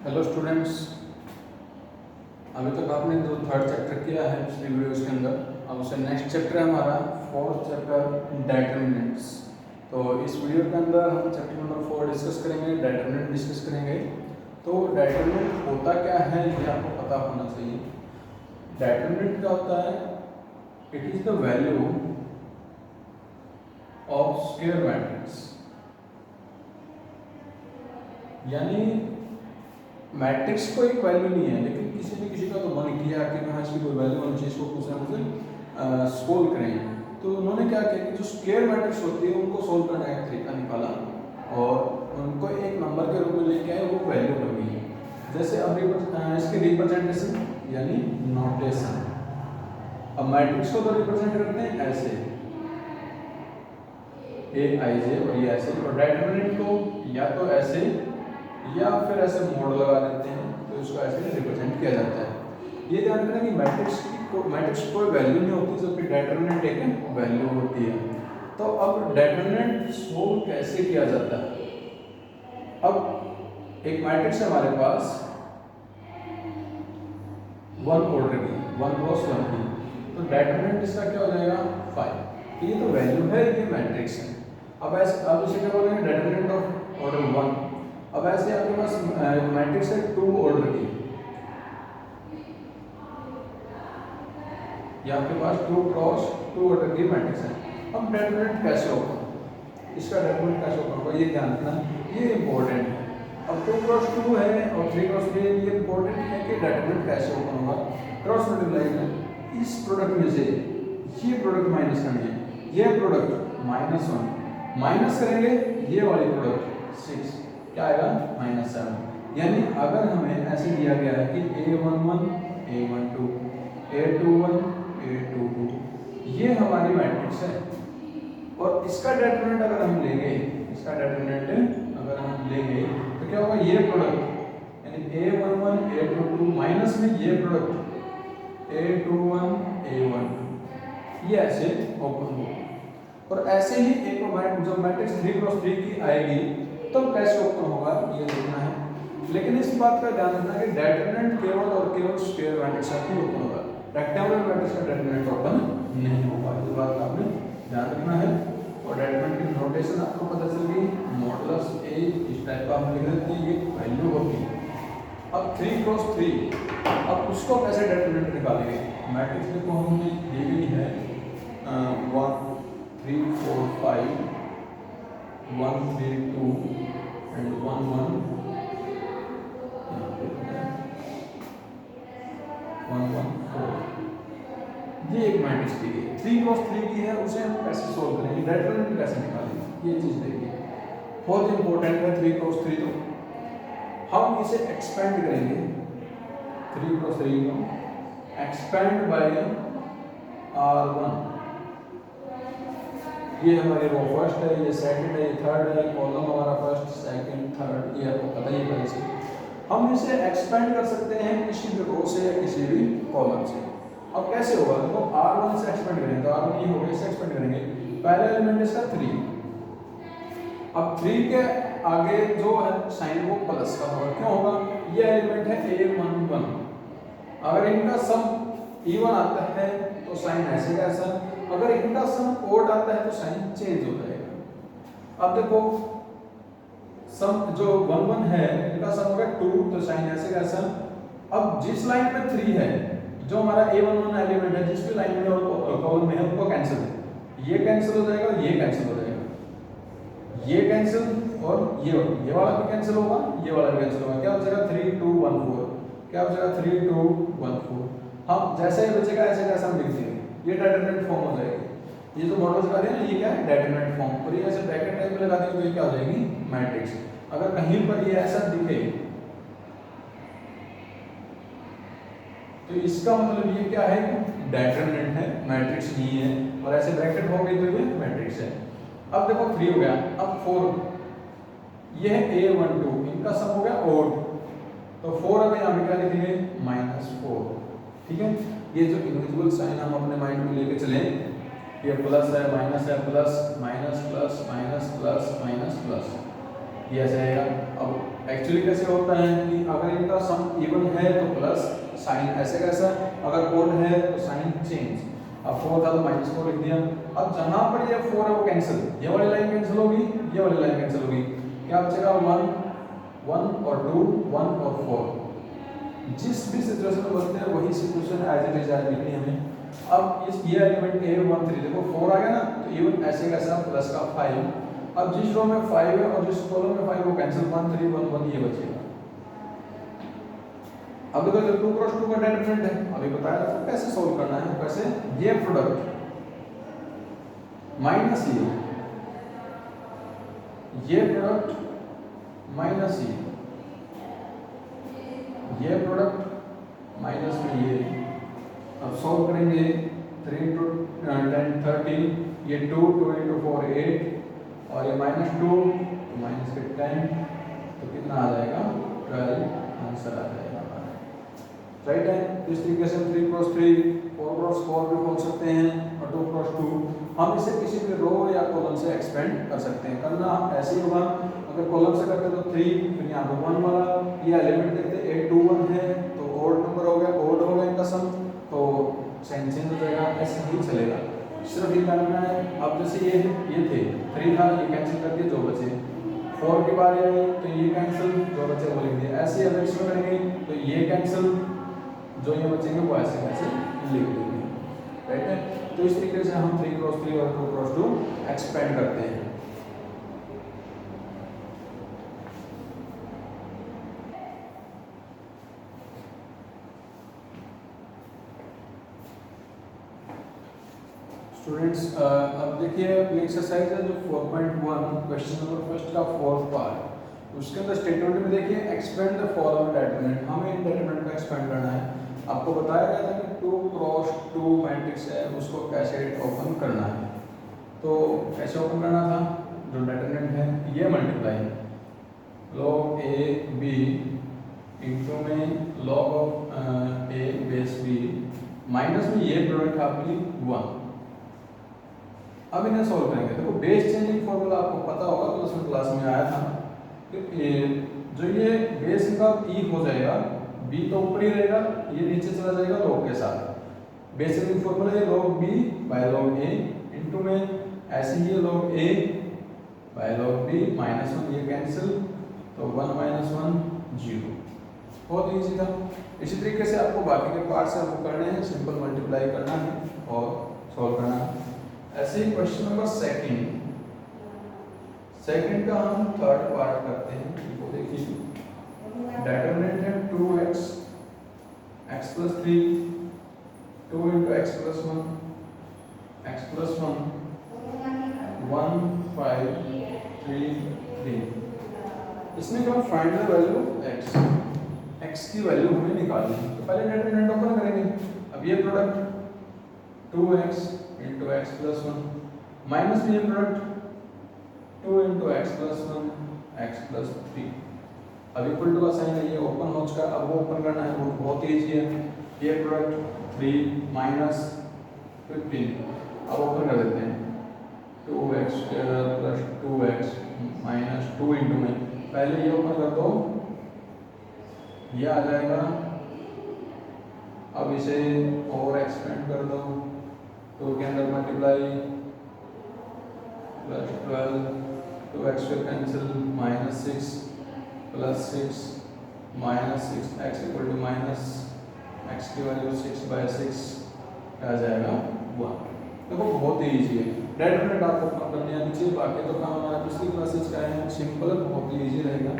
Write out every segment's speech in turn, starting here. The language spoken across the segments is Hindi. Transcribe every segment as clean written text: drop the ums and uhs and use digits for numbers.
Hello students. अभी तक आपने जो थर्ड चैप्टर किया है पिछले वीडियोस के अंदर, अब उससे नेक्स्ट चैप्टर है हमारा फोर्थ चैप्टर डेटर्मिनेंट्स। तो इस वीडियो के अंदर हम चैप्टर नंबर 4 डिस्कस करेंगे, डेटर्मिनेंट डिस्कस करेंगे। तो डेटर्मिनेंट होता क्या है ये आपको पता होना चाहिए। डेटर्मिनेंट क्या होता है? It is the value of square matrix, यानी मैट्रिक्स को एक वैल्यू नहीं है, लेकिन किसी का तो मन किया कि मैं इसकी कोई वैल्यू होनी चाहिए, इसको कुछ ना कुछ सोल्व करें। तो उन्होंने क्या किया कि जो स्क्वायर मैट्रिक्स होती है उनको सोल्व करने का तरीका निकाला और उनको एक नंबर के रूप में लेके आए, वो वैल्यू बन गई। जैसे अब इसके रिप्रेजेंटेशन यानी नोटेशन। अब मैट्रिक्स को तो रिप्रेजेंट करते हैं ऐसे AIJ और ये ऐसे, और डेटर्मिनेंट को या तो ऐसे या फिर ऐसे मोड लगा देते हैं, तो इसको ऐसे रिप्रेजेंट किया जाता है। ये ध्यान रखना कि मैट्रिक्स कोई वैल्यू नहीं होती, जबकि डेटर्मिनेंट एक वैल्यू होती है। तो अब डेटर्मिनेंट सोल्व कैसे किया जाता है? अब एक मैट्रिक्स है हमारे पास 1 ऑर्डर की, 1 क्रॉस 1 की, तो डेटर्मिनेंट इसका क्या हो जाएगा 5। ये तो वैल्यू है, ये मैट्रिक्स है। अब इसे क्या बोलेंगे? Determinant of order 1। अब ऐसे आपके पास मैट्रिक्स है 2 ऑर्डर की, या आपके पास 2 क्रॉस 2 ऑर्डर की मैट्रिक्स है। अब डेटर्मिनेंट कैसे होगा, इसका डेटर्मिनेंट कैसे होगा ये ध्यान रखना, ये इंपॉर्टेंट है। अब 2 क्रॉस 2 है और 3 क्रॉस 3, ये इंपॉर्टेंट है कि डेटर्मिनेंट कैसे होगा। क्रॉस मल्टीप्लाई में इस प्रोडक्ट में से ये प्रोडक्ट माइनस करनी है, ये प्रोडक्ट -1 माइनस करेंगे, ये वाली प्रोडक्ट 6 क्या आएगा -7। यानी अगर हमें ऐसे दिया गया है कि A11 A12 A21 A22, ये हमारी मैट्रिक्स है, और इसका डेटर्मिनेंट अगर हम लेंगे, तो क्या होगा? ये प्रोडक्ट यानी A11 A22 माइनस में ये प्रोडक्ट A21 A12, ये ऐसे ओपन होगा। और ऐसे ही एक जब मैट्रिक्स 3 क्रॉस 3 की आएगी तो कैसे ओपन होगा ये देखना है। लेकिन इस बात का ध्यान रखना कि डेटर्मिनेंट केवल और केवल स्क्वायर मैट्रिक्स का ही ओपन होगा, रेक्टेंगुलर मैट्रिक्स का डेटर्मिनेंट ओपन नहीं होगा। इस बात का आपने ध्यान रखना है। और डेटर्मिनेंट की नोटेशन आपको पता चल गई, मॉडुलस A इस टाइप का हम लिख देते हैं, ये वैल्यू होगी। अब 3 क्रॉस 3, अब उसको कैसे डेटर्मिनेंट निकालेंगे? मैट्रिक्स देखो हमने दी गई है 1 3 4 5 1 3 2 एंड 1 1 1 1 4। ये एक मैट्रिक्स दी गई 3 क्रॉस 3 की है, उसे हम कैसे सोल्व करेंगे, डेटर्मिनेंट कैसे निकालेंगे, ये चीज देखिए बहुत इंपॉर्टेंट है। 3 क्रॉस 3 तो हम इसे एक्सपेंड करेंगे, 3 क्रॉस 3 को एक्सपेंड बाय R1। ये हमारी रो फर्स्ट है, ये सेकंड है, ये थर्ड है, कॉलम हमारा फर्स्ट सेकंड थर्ड, ये आपको पता ही पहले से। हम इसे एक्सपेंड कर सकते हैं किसी भी रो से या किसी भी कॉलम से। अब कैसे होगा? देखो R1 से एक्सपेंड करेंगे तो R1 ये हो गया, इसे एक्सपेंड करेंगे, पहला एलिमेंट इसका 3। अब 3 के आगे जो है साइन वो प्लस का होगा, क्यों होगा? ये एलिमेंट है A11। अगर इनका सम इवन आता है तो साइन ऐसे का ऐसा, अगर इनका सम ओड आता है तो साइन चेंज हो जाएगा। अब देखो सम जो 1 1 है, इनका सम होगा 2, तो साइन ऐसे का ऐसा। अब जिस लाइन में 3 है, जो हमारा A11 एलिमेंट है, जिस भी लाइन में और कॉलम में है उनको कैंसिल, ये कैंसिल हो जाएगा, ये कैंसिल हो जाएगा, ये कैंसिल और ये वाला भी कैंसिल होगा, ये वाला भी कैंसिल होगा। क्या बचेगा? 3 2 1 4। क्या बचेगा? 3 2 1 4। हम जैसे ही बचेगा ऐसे कैसे हम लिख देंगे, ये डेटर्मिनेंट फॉर्म हो जाएगी। ये जो मॉडल लगा दिया ना, ये क्या है? Determinant form. और ये ऐसे ब्रैकेट टाइप में लगा देंगे तो ये क्या हो जाएगी? मैट्रिक्स। अगर कहीं पर ये ऐसा दिखे तो इसका मतलब ये क्या है? डेटर्मिनेंट है, मैट्रिक्स नहीं है। और ऐसे ब्रैकेट हो गई तो ये मैट्रिक्स है। अब देखो 3 हो गया, अब 4, ये है A12, इनका सम हो गया ओड, तो 4 अब यहाँ पे क्या लिखेंगे? -4। ठीक है, ये जो इंडिविजुअल साइन हम अपने माइंड में लेके चले, ये प्लस है, माइनस है, plus minus plus minus plus minus plus, ये ऐसे आएगा। अब एक्चुअली कैसे होता है कि अगर इनका सम इवन है तो प्लस साइन ऐसे कैसा, अगर ओड है तो साइन चेंज। अब 4 था तो -4 लिख दिया। अब जहां पर ये 4 है वो कैंसिल, ये वाली लाइन कैंसिल होगी, ये वाली लाइन कैंसिल होगी, क्या बचेगा 1 1 और 2 1 और 4। जिस भी सिचुएशन में बनते हैं वही सिचुएशन एज इट इज आज लिखनी है हमें। अब इस ये एलिमेंट A13 देखो 4 आ गया ना, तो इवन ऐसे कैसा प्लस का 5। अब जिस रो में 5 है और जिस कॉलम में 5 वो कैंसिल 1 3 1 1 ये बचेगा। अब देखो जो 2 क्रॉस 2 का डेटरमिनेंट है अभी बताया था कैसे सॉल्व करना है। कैसे, ये प्रोडक्ट माइनस ये प्रोडक्ट माइनस ये प्रोडक्ट माइनस में ये। अब सॉल्व करेंगे 3 to 10 30, ये 2 2 into 4 8 और ये -2 माइनस के 10 तो कितना आ जाएगा 12 आंसर आ जाएगा हमारा राइट है। तो इस तरीके से हम 3 क्रॉस 3 4 क्रॉस 4 भी खोल सकते हैं और 2 क्रॉस 2 हम इसे किसी भी रो या कॉलम से एक्सपेंड कर सकते हैं। करना ऐसे ही होगा, अगर कॉलम से करते तो 3 फिर यहाँ पर 1 वाला ये एलिमेंट देखते 8 2 1 है तो ओड नंबर हो गया, ओड हो गया इनका सम तो साइन चेंज हो जाएगा, ऐसे ही चलेगा। सिर्फ ये करना है। अब जैसे ये थे 3 था ये कैंसिल कर दिया जो बचे, 4 की बारी आई तो ये कैंसिल जो बचे वो लिख दिया। ऐसे अगर इसमें करेंगे तो ये कैंसिल जो ये बचेंगे वो ऐसे कैसे लिख देंगे राइट है। तो इस तरीके से हम 3 क्रॉस 3 और 2 क्रॉस 2 एक्सपेंड करते हैं। स्टूडेंट्स अब देखिए एक्सरसाइज है जो 4.1 क्वेश्चन नंबर फर्स्ट का 4th पार्ट, उसके अंदर स्टेटमेंट में देखिए एक्सपेंड द फॉलोइंग डेटरमिनेंट, हमें इन डेटरमिनेंट का एक्सपेंड करना है। आपको बताया गया था कि 2 क्रॉस 2 मैट्रिक्स है उसको कैसे ओपन करना है। तो कैसे ओपन करना था, जो डेटरमिनेंट है ये multiply log a b into में log of a base b minus में ये प्रोडक्ट आपकी 1। अब इन्हें सॉल्व करेंगे। देखो बेस चेंजिंग फॉर्मूला आपको पता होगा प्लस वन क्लास में आया था कि जो ये बेस इनका e हो जाएगा, b तो ऊपर ही रहेगा, ये नीचे चला जाएगा log के साथ। बेस चेंजिंग फॉर्मूला ये log b by log a into में ऐसे ही log a by log b minus 1 ये कैंसिल तो 1 माइनस 1 0। बहुत इजी था। इसी तरीके से आपको बाकी के पार्ट से आपको करने हैं, सिंपल मल्टीप्लाई करना है और सॉल्व करना है। ऐसे ही क्वेश्चन नंबर सेकंड का हम थर्ड पार्ट करते हैं। वो देखिए डेटरमिनेंट है 2x x plus 3 2 into x plus 1 x plus 1 1 5 3 3। इसमें क्या फाइंड द वैल्यू x की वैल्यू हमें निकालनी है। तो पहले डेटरमिनेंट ओपन करेंगे। अब ये product 2x into x plus 1 minus में ये product 2 into x plus 1 x plus 3। अब इक्वल टू का साइन है, ये ओपन हो चुका। अब वो ओपन करना है, वो बहुत ईजी है। ये प्रोडक्ट 3 माइनस 15 अब ओपन कर देते हैं 2x plus 2x minus 2 into में पहले ये ओपन कर दो, ये आ जाएगा। अब इसे और एक्सपेंड कर दो, 2 के अंदर मल्टीप्लाई प्लस 12 2x से cancel minus 6 plus 6 minus 6 x equal to minus x की वैल्यू 6/6 आ जाएगा 1। देखो बहुत ही ईजी है। डेटरमिनेंट आपको कम करने आनी चाहिए, बाकी तो काम हमारा पिछली क्लासेज का है, सिंपल बहुत ही ईजी रहेगा।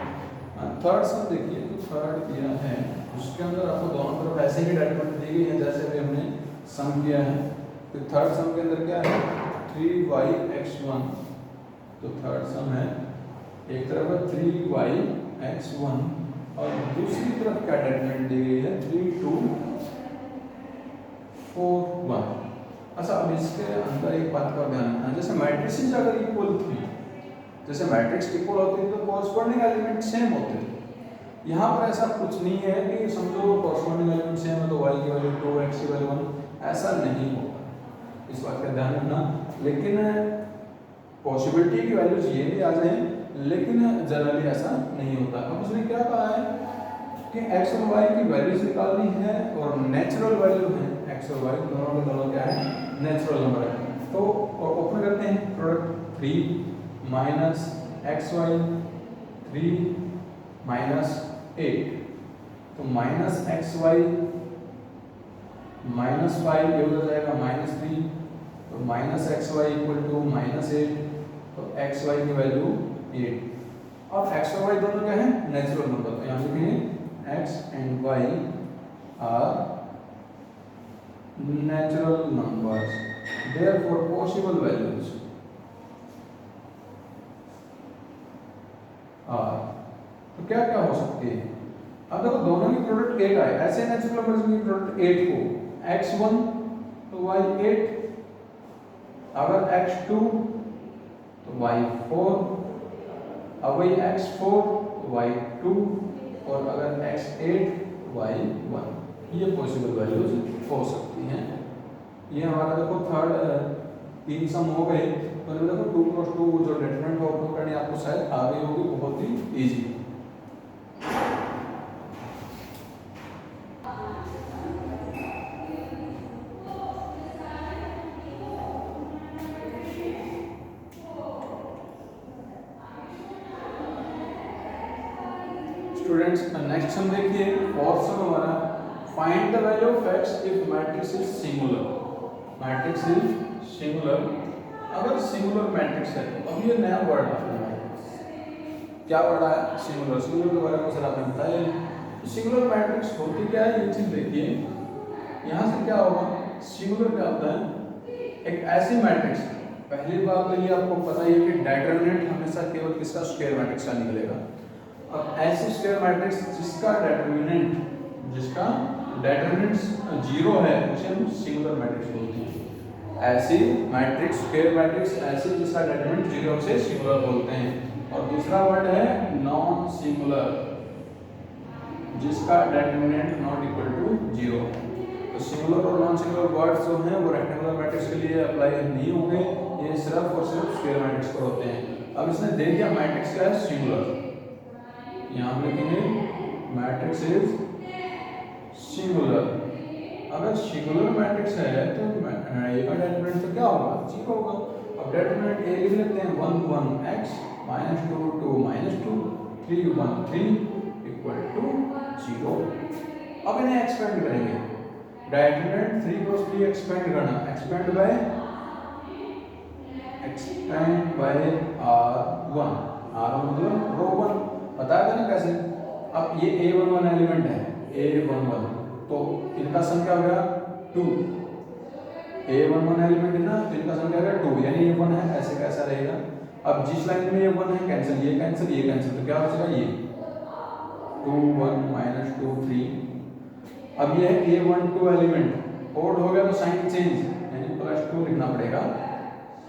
थर्ड सम देखिए, तो थर्ड दिया है उसके अंदर आपको दोनों तरफ ऐसे ही डेटरमिनेंट दी गई है जैसे अभी हमने सम किया है। तो थर्ड सम के अंदर क्या है 3yx1। तो थर्ड सम है एक तरफ है 3yx1 और दूसरी तरफ क्या डेटरमिनेंट दी गई है 3 2 4 1। अच्छा अब इसके अंदर एक बात का ध्यान रखना, जैसे मैट्रिसेस अगर इक्वल थी, जैसे मैट्रिक्स इक्वल होती थी तो कॉरस्पॉन्डिंग एलिमेंट सेम होते थे। यहाँ पर ऐसा कुछ नहीं है कि समझो कॉरस्पॉन्डिंग एलिमेंट सेम है तो y की वैल्यू 2 x की वैल्यू 1, ऐसा नहीं होगा। इस बात का ध्यान रखना। लेकिन पॉसिबिलिटी की वैल्यूज ये भी आ जाए, लेकिन जनरली ऐसा नहीं होता। अब उसने क्या कहा है कि एक्स और वाई की वैल्यूज निकालनी है और नेचुरल वैल्यू है, एक्स और वाई दोनों के दोनों क्या है, नेचुरल नंबर है। तो ओपन करते हैं product 3 minus X Y 3 minus 8, तो माइनस एक्स वाई माइनस 5 ये हो जाएगा माइनस 3, तो minus X Y equal to minus 8, तो एक्स वाई की वैल्यू 8। अब एक्स और वाई दोनों क्या है, नेचुरल नंबर, तो यहाँ लिखेंगे x and y are natural numbers, therefore possible values are, तो क्या क्या हो सकती है। अब देखो दोनों की प्रोडक्ट 8 आए, ऐसे नेचुरल नंबर्स की प्रोडक्ट 8 को x1 तो y8, अगर x2 तो y4, अब वही x4 तो y2, और अगर x8 y1, ये पॉसिबल वैल्यूज हो सकती हैं। ये हमारा देखो थर्ड 3 सम हो गए, तो देखो 2 क्रॉस 2 जो डिटरमिनेंट ऑप्शन करनी आपको शायद आ गई होगी, बहुत ही इजी। स्टूडेंट्स नेक्स्ट हम देखिए फोर्थ सम हमारा, find the value of x if matrix is singular. Matrix is singular, अगर सिंगुलर मैट्रिक्स है, अब ये नया वर्ड है, क्या वर्ड है, सिंगुलर। सिंगुलर के बारे में सर आपने बताया, सिंगुलर मैट्रिक्स होती क्या है, ये चीज देखिए। यहाँ से क्या होगा, सिंगुलर क्या होता है, एक ऐसी मैट्रिक्स, पहली बात तो ये आपको पता ही है कि डिटरमिनेंट हमेशा केवल किसका, स्क्वायर मैट्रिक्स का निकलेगा। अब ऐसी स्क्वायर मैट्रिक्स जिसका डिटरमिनेंट 0 है, उसे हम सिंगुलर मैट्रिक्स बोलते हैं। ऐसी मैट्रिक्स स्क्वायर मैट्रिक्स ऐसी जिसका डिटरमिनेंट 0 से सिंगुलर बोलते हैं। और दूसरा वर्ड है नॉन सिंगुलर, जिसका डिटरमिनेंट नॉट इक्वल टू 0। तो सिंगुलर और नॉन सिंगुलर वर्ड्स जो हैं वो रेक्टेंगुलर मैट्रिक्स के लिए अप्लाई नहीं होंगे, ये सिर्फ और सिर्फ स्क्वायर मैट्रिक्स पर होते हैं। अब इसने दे दिया मैट्रिक्स का है सिंगुलर, यहाँ हम लिखेंगे मैट्रिक्स इज सिंगुलर। अगर सिंगुलर मैट्रिक्स है तो ए का डिटरमिनेंट तो क्या होगा, 0 होगा। अब डिटरमिनेंट ए लिख लेते हैं 1 1 x -2 2 -2 3 1 3 इक्वल टू 0। अब इन्हें एक्सपेंड करेंगे, डिटरमिनेंट 3 क्रॉस 3 एक्सपेंड करना, एक्सपेंड बाय r1, r1 मतलब रो 1, बताया था ना कैसे। अब ये a11 एलिमेंट है, a11, तो इनका सम क्या हो गया 2, a11 एलिमेंट है ना, तो इनका सम क्या हो गया 2, यानी ये 1 है, ऐसे कैसा रहेगा। अब जिस लाइन में ये 1 है कैंसिल, ये कैंसिल, ये कैंसिल, तो क्या बचेगा ये 2 1 -2 3। अब ये है a12 एलिमेंट, ओड हो गया तो साइन चेंज, यानी +2 लिखना पड़ेगा,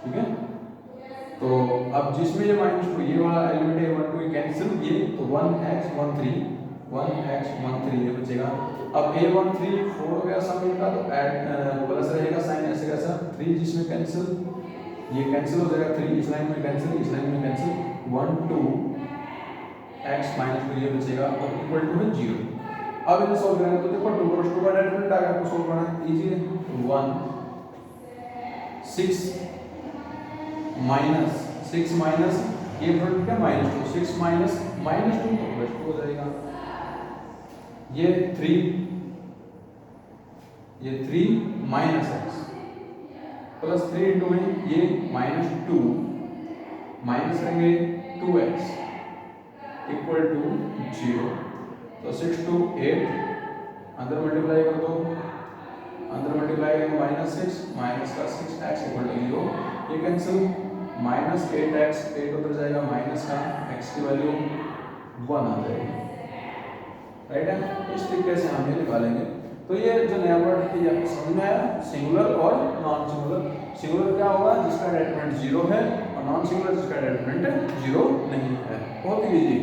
ठीक है। तो अब जिसमें ये -2, ये वाला एलिमेंट a12 ये कैंसिल, ये तो 1x13 ये बचेगा। अब a13 4 हो गया सम इनका, तो ऐड प्लस रहेगा साइन ऐसे कैसा, 3 जिसमें कैंसिल, ये कैंसिल हो जाएगा, 3 इस लाइन में कैंसिल, इस लाइन में कैंसिल, 1 2 x -2 ये बचेगा और इक्वल टू है 0। अब इन्हें सॉल्व करेंगे तो देखो 2 क्रॉस 2 का डिटरमिनेंट आ गया, आपको सॉल्व करना है, इजी है। 1 6 माइनस 6 माइनस ये प्रोडक्ट क्या -2, 6 माइनस -2 तो +2 हो जाएगा। ये 3 माइनस x प्लस 3 इंटू में ये -2 माइनस करेंगे 2x इक्वल टू 0। तो 6 2 8 अंदर मल्टीप्लाई कर दो, अंदर मल्टीप्लाई करेंगे -6 माइनस का 6x इक्वल टू 0, ये कैंसिल, -8x 8 उधर जाएगा, माइनस का x की वैल्यू 1 आ जाएगी, राइट है। इस तरीके से हम ये निकालेंगे। तो ये जो नया वर्ड है ये आपको समझ में आया, सिंगुलर और नॉन सिंगुलर। सिंगुलर क्या होगा, जिसका डिटरमिनेंट 0 है, और नॉन सिंगुलर जिसका डिटरमिनेंट 0 नहीं है। बहुत इजी।